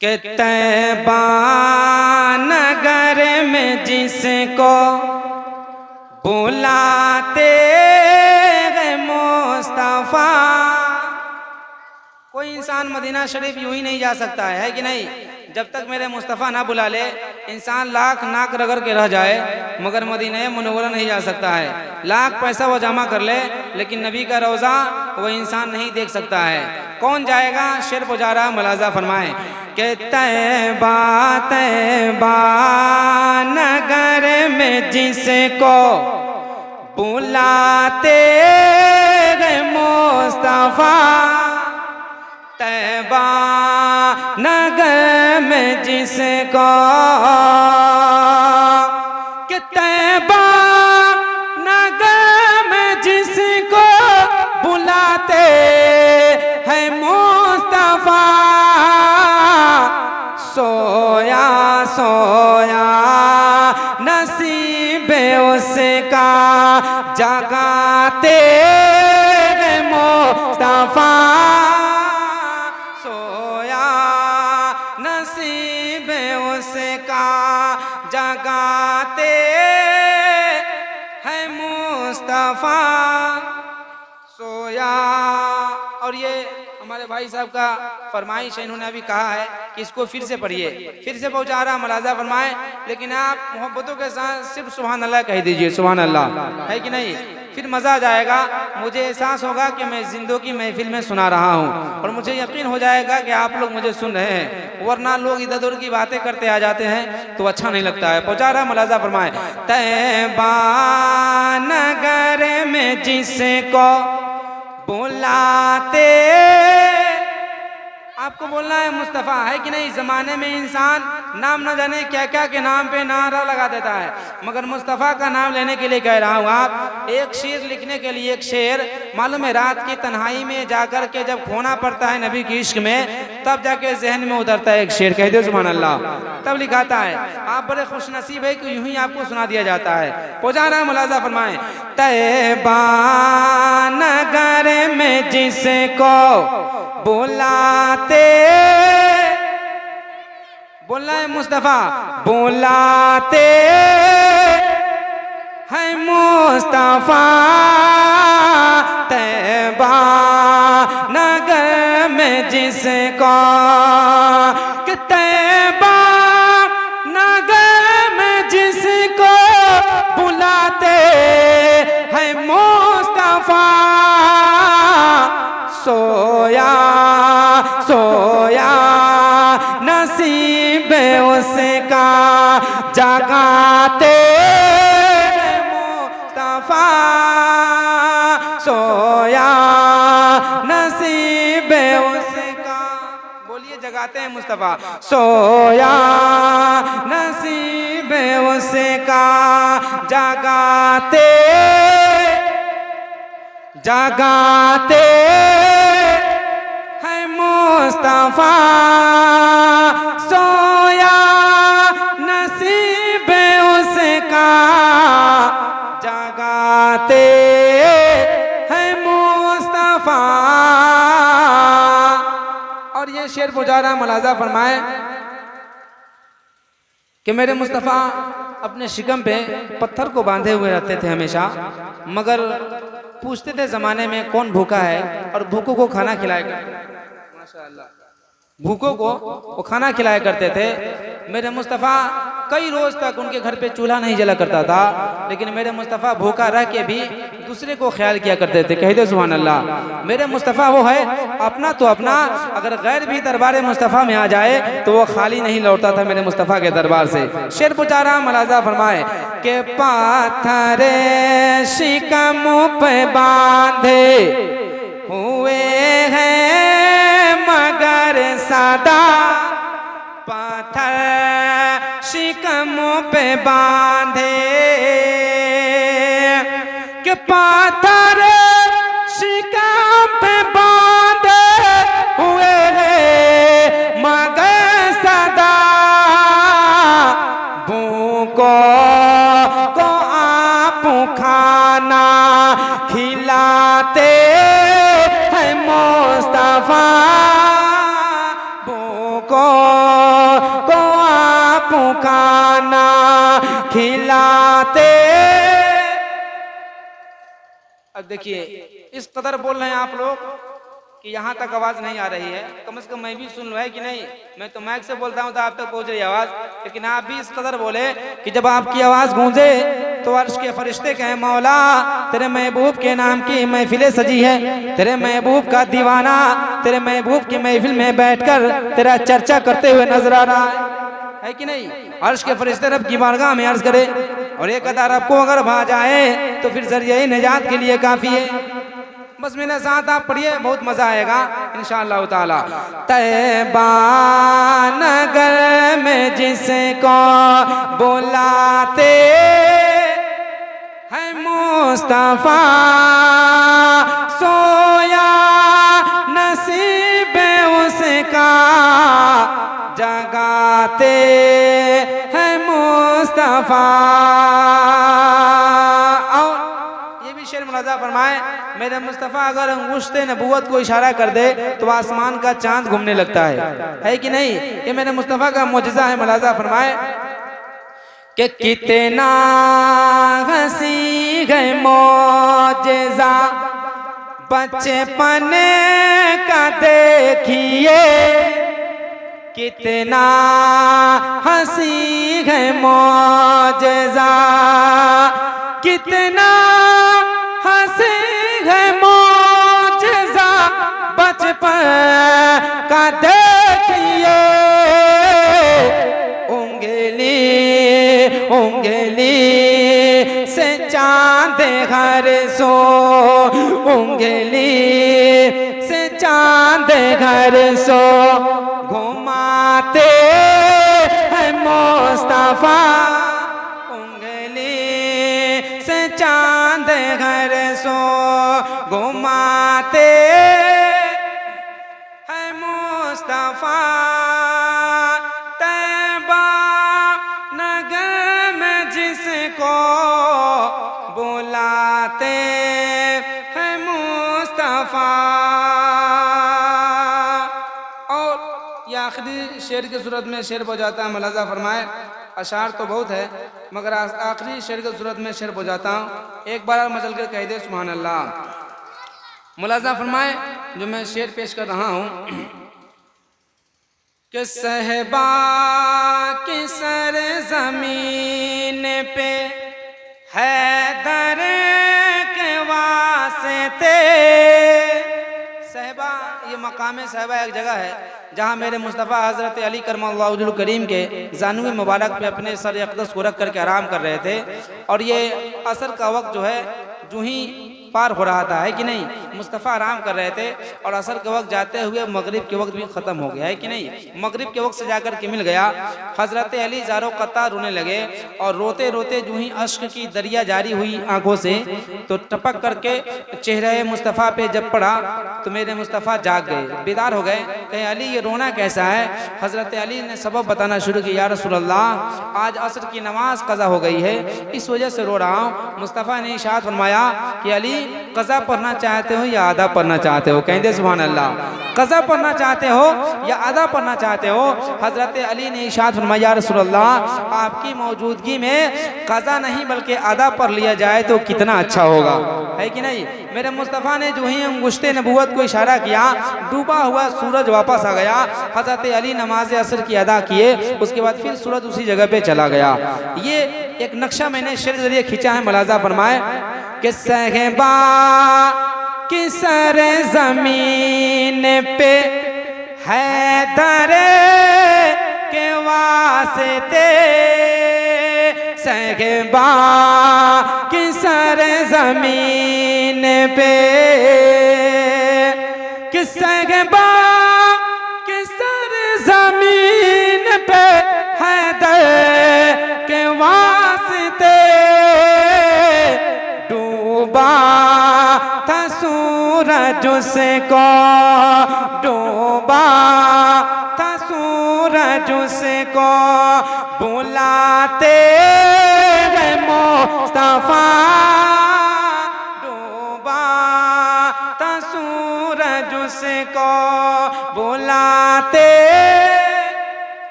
कि तैबा नगर में जिसको बुलाते हैं मुस्तफा। कोई इंसान मदीना शरीफ यूं ही नहीं जा सकता है कि नहीं? जब तक मेरे मुस्तफ़ा ना बुला ले इंसान लाख नाक रगड़ के रह जाए मगर मदीना मुनव्वरा नहीं जा सकता है। लाख पैसा वो जमा कर ले लेकिन नबी का रोज़ा वो इंसान नहीं देख सकता है। कौन जाएगा? शेर पुजारा मुलाजा फरमाए कि तैबा तैबा नगर में जिसको बुलाते हैं मुस्तफा। तैबा नगर में जिसको कि तैबा नगर में जिसको बुलाते हैं मुस्तफा। सोया सोया नसीब उसका जगाते हैं मुस्तफा। नसीब उसका जगाते हैं मुस्तफा। सोया। और ये हमारे भाई साहब का फरमाइश है, इन्होंने अभी कहा है कि इसको फिर से पढ़िए। फिर से पहुंचा रहा मुलाजा फरमाए, लेकिन आप मोहब्बतों के साथ सिर्फ सुभान अल्लाह कह दीजिए। सुभान अल्लाह, है कि नहीं? फिर मज़ा आ जाएगा। मुझे एहसास होगा कि मैं जिंदों की महफिल में सुना रहा हूँ और मुझे यकीन हो जाएगा कि आप लोग मुझे सुन रहे हैं, वरना लोग इधर उधर की बातें करते आ जाते हैं तो अच्छा नहीं लगता है। पहुँचा रहा मुलाजा फरमाए। तैबा नगर में जिसको बुलाते, आपको बोलना है मुस्तफ़ा, है कि नहीं? ज़माने में इंसान नाम न जाने क्या क्या के नाम पे नारा लगा देता है, मगर मुस्तफ़ा का नाम लेने के लिए कह रहा हूँ। आप एक शेर लिखने के लिए, एक शेर मालूम है रात की तन्हाई में जाकर के जब खोना पड़ता है नबी की इश्क में, तब जाके जहन में उतरता है एक शेर। कह दो सुभान अल्लाह, तब लिखाता है। आप बड़े खुश नसीब है कि यूं ही आपको सुना दिया जाता है। पुजारा मुलाजा फरमाए। तैबा नगर में जिसको बुलाते, बोलना है मुस्तफ़ा, बुलाते हैं मुस्तफ़ा। तैबा नगर में जिसको कि तैबा नगर में जिसको बुलाते हैं मुस्तफ़ा। सोया सोया नसीब उसका जगाते मुस्तफा। सोया नसीब उसका, बोलिए जगाते हैं मुस्तफा। सोया नसीब उसका जगाते जगाते है मुस्तफा। सोया नसीब उसका जगाते है मुस्तफा। और ये शेर पुजारा मुलाजा फरमाए कि मेरे मुस्तफ़ा अपने शिकम पे पत्थर को बांधे हुए रहते थे हमेशा, मगर पूछते थे ज़माने में कौन भूखा है और भूखों को खाना खिलाएगा। माशाअल्लाह, भूखों को वो खाना खिलाया करते थे। मेरे मुस्तफ़ा कई रोज़ तक उनके घर पे चूल्हा नहीं जला करता था, लेकिन मेरे मुस्तफ़ा भूखा रह के भी दूसरे को ख्याल किया करते थे। कह दे सुभान अल्लाह। मेरे मुस्तफ़ा वो है अपना तो अपना, अगर गैर भी दरबार मुस्तफ़ा में आ जाए तो वो खाली नहीं लौटता था मेरे मुस्तफ़ा के दरबार से। शेर पुजारा मुलाजा फरमाए कि पाथर शिकम पे बांधे हुए हैं मगर सदा। पाथर शिकमों पे बांधे कि पाथर शिकम पे बांधे हुए हैं मगर सदा। भूखों को आप खाना खिलाते हैं मुस्तफा। भूखों को खाना खिलाते। अब देखिए इस कदर बोल रहे हैं आप लोग कि यहाँ तक आवाज नहीं आ रही है, कम से कम मैं भी सुन लूँ, है कि नहीं। मैं तो माइक से बोलता हूँ तो आप तक पहुँच रही आवाज, लेकिन आप भी इस कदर बोले कि जब आपकी आवाज गूंजे तो अर्श के फरिश्ते कहें मौला तेरे महबूब के नाम की महफिलें सजी है, तेरे महबूब का दीवाना तेरे महबूब की महफिल में बैठकर तेरा चर्चा करते हुए नजर आ रहा है कि नहीं। अर्श के फरिश्ते रब की बारगाह में अर्ज करे और एक अदा रब को अगर भा जाए तो फिर जरिए निजात के लिए काफी है। बस मेरे साथ आप पढ़िए, बहुत मजा आएगा इंशाअल्लाह ताला। तैबा नगर में जिसको बुलाते है मुस्तफा, सोया नसीब उसका जगाते है मुस्तफा। और ये भी शेर मुलाजा फरमाए, मेरे मुस्तफ़ा अगर अंगुश्ते नबूवत को इशारा कर दे तो आसमान का चांद घूमने लगता है कि नहीं। ये मेरे मुस्तफ़ा का मुजज़ा है। मुलाजा फरमाए कि कितना हंसी है मौजज़ा बचपन का देखिए, कितना हंसी है मौजज़ा, कितना हंसी है मौजज़ा बचपन का देखिए। उंगली उंगली से चांद हर सो, उंगली से चांद घर सो घुमाते हैं मुस्तफा, उंगली से चांद घर सो घुमाते हैं मुस्तफा। तैबा नगर में जिसको बुलाते हैं मुस्तफा। और ये आखिरी शेर की सूरत में शेर बजाता है। मुलाजा फरमाए, अशार तो बहुत है मगर आखिरी शेर की सूरत में शेर बजाता हूँ, एक बार मचल कर कह दे सुभान अल्लाह। मुलाजा फरमाए जो मैं शेर पेश कर रहा हूँ कि सहबा की सर जमीन पे हैदर के वास्ते। सहबा ये मकाम सहबा एक जगह है जहाँ मेरे मुस्तफ़ा हज़रत अली करमल्लाहु वजहुल करीम के जानवी मुबारक पे अपने सर अक़दस को रख करके आराम कर रहे थे। और ये असर का वक्त जो है जो ही पार हो रहा था, है कि नहीं। मुस्तफ़ा आराम कर रहे थे और असर के वक्त जाते हुए मगरिब के वक्त भी ख़त्म हो गया, है कि नहीं। मगरिब के वक्त से जाकर के मिल गया। हज़रत अली ज़ारो कतार रोने लगे और रोते रोते जो ही अश्क की दरिया जारी हुई आंखों से तो टपक करके चेहरे मुस्तफ़ा पे जब पड़ा तो मेरे मुस्तफ़ा जाग गए, बेदार हो गए। कहे अली ये रोना कैसा है। हज़रत अली ने सबब बताना शुरू किया, या रसूल अल्लाह आज असर की नमाज कज़ा हो गई है, इस वजह से रो रहा हूँ। मुस्तफ़ा ने इरशाद फरमाया कि अली कज़ा पढ़ना चाहते हो या आधा पढ़ना चाहते हो। कहेंगे सुभान अल्लाह। कज़ा पढ़ना चाहते हो या आधा पढ़ना चाहते हो। हज़रत अली ने इरशाद फरमाया, या रसूल अल्लाह आपकी मौजूदगी में कज़ा नहीं बल्कि आधा पढ़ लिया जाए तो कितना अच्छा होगा, है कि नहीं। मेरे मुस्तफ़ा ने जो ही अंगुश्ते नबूवत को इशारा किया, डूबा हुआ सूरज वापस आ गया। हज़रत अली नमाज असर की अदा किए, उसके बाद फिर सूरज उसी जगह पे चला गया। ये एक नक्शा मैंने शेर के जरिए खींचा है। मुलाजा फरमाए कि सहबा की सर जमीन पे हैदर के वास्ते, सहबा की सर जमीन पे, कि सहबा की सर जमीन पे हैदर के वास्ते डूबा था सूरज उसको, डूबा था सूरज उसको बुलाते हैं मुस्तफा, डूबा था सूरज उसको बुलाते।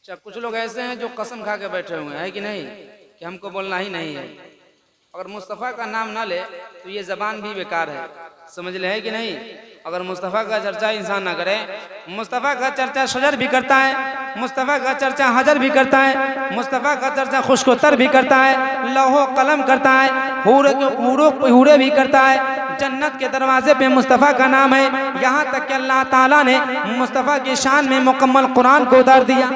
अच्छा, कुछ लोग ऐसे हैं जो कसम खा के बैठे हुए हैं कि नहीं कि हमको बोलना ही नहीं है। अगर मुस्तफ़ा का नाम ना ले तो ये ज़बान भी बेकार है, समझ ले है कि नहीं। अगर मुस्तफ़ा का चर्चा इंसान ना करे, मुस्तफ़ा का चर्चा शजर भी करता है, मुस्तफ़ा का चर्चा हजर भी करता है, मुस्तफ़ा का चर्चा खुशकोतर भी करता है, लौहो कलम करता है, हूरे भी करता है। जन्नत के दरवाजे पे मुस्तफ़ा का नाम है। यहाँ तक कि अल्लाह ताला ने मुस्तफ़ा की शान में मुकम्मल कुरान को उतार दिया।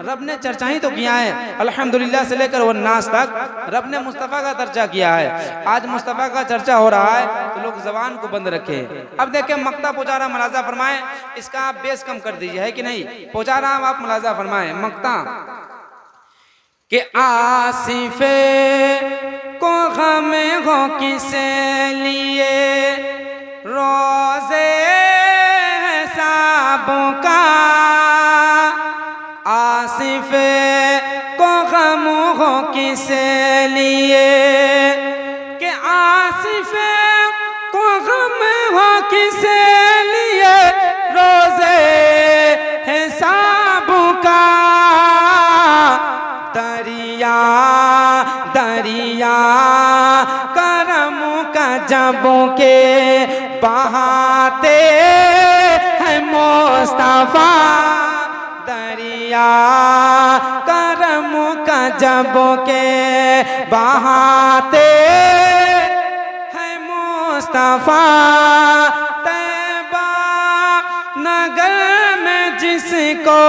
रब ने चर्चा ही तो किया है, अल्हम्दुलिल्लाह से लेकर वो नास तक रब ने मुस्तफ़ा का चर्चा किया है। आज मुस्तफ़ा का चर्चा हो रहा है तो लोग ज़बान को बंद रखे। अब देखें, मक्ता पुजारा मुलाजा फरमाए, इसका आप बेस कम कर दीजिए, है कि नहीं। पुजारा आप मुलाजा फरमाए मक्ता के आसिफे को गम हो किसे लिए रोज़े हिसाबों का, आसिफे को गम हो किसे लिए के आसिफे को गम हो किसे लिए रोज़े हिसाब का। दरिया दरिया करम का जबों के बहाते हैं मुस्तफ़ा, दरिया करम का जबों के बहाते हैं मुस्तफ़ा। तैबा नगर में जिसको